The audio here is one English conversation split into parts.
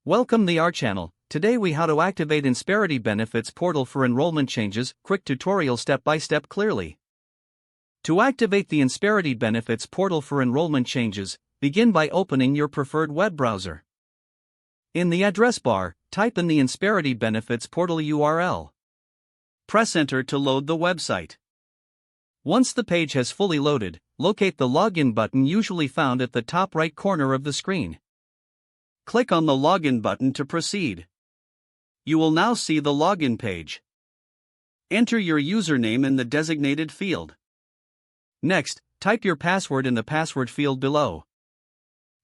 Welcome to our channel. Today we how to activate Insperity benefits portal for enrollment changes. Quick tutorial step by step clearly. To activate the Insperity benefits portal for enrollment changes, begin by opening your preferred web browser. In the address bar, type in the Insperity benefits portal URL. Press enter to load the website. Once the page has fully loaded, locate the login button usually found at the top right corner of the screen. Click on the login button to proceed. You will now see the login page. Enter your username in the designated field. Next, type your password in the password field below.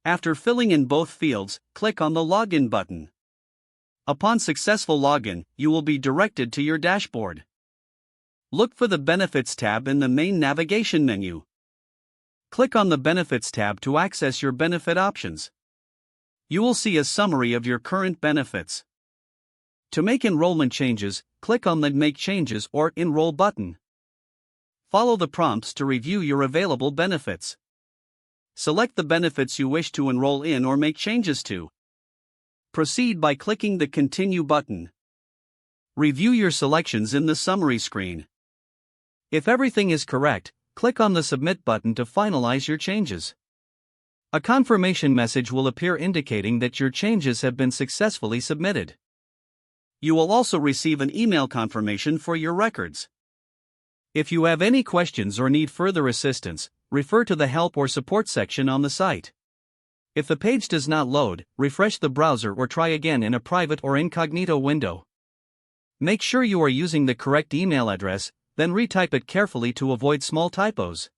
After filling in both fields, click on the login button. Upon successful login, you will be directed to your dashboard. Look for the Benefits tab in the main navigation menu. Click on the Benefits tab to access your benefit options. You will see a summary of your current benefits. To make enrollment changes, click on the Make Changes or Enroll button. Follow the prompts to review your available benefits. Select the benefits you wish to enroll in or make changes to. Proceed by clicking the Continue button. Review your selections in the summary screen. If everything is correct, click on the Submit button to finalize your changes. A confirmation message will appear indicating that your changes have been successfully submitted. You will also receive an email confirmation for your records. If you have any questions or need further assistance, refer to the Help or Support section on the site. If the page does not load, refresh the browser or try again in a private or incognito window. Make sure you are using the correct email address, then retype it carefully to avoid small typos.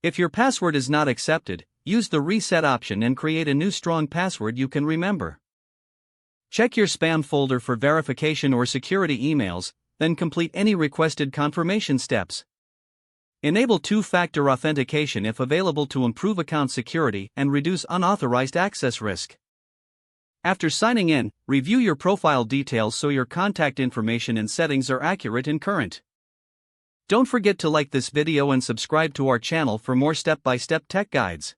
If your password is not accepted, use the Reset option and create a new strong password you can remember. Check your spam folder for verification or security emails, then complete any requested confirmation steps. Enable two-factor authentication if available to improve account security and reduce unauthorized access risk. After signing in, review your profile details so your contact information and settings are accurate and current. Don't forget to like this video and subscribe to our channel for more step-by-step tech guides.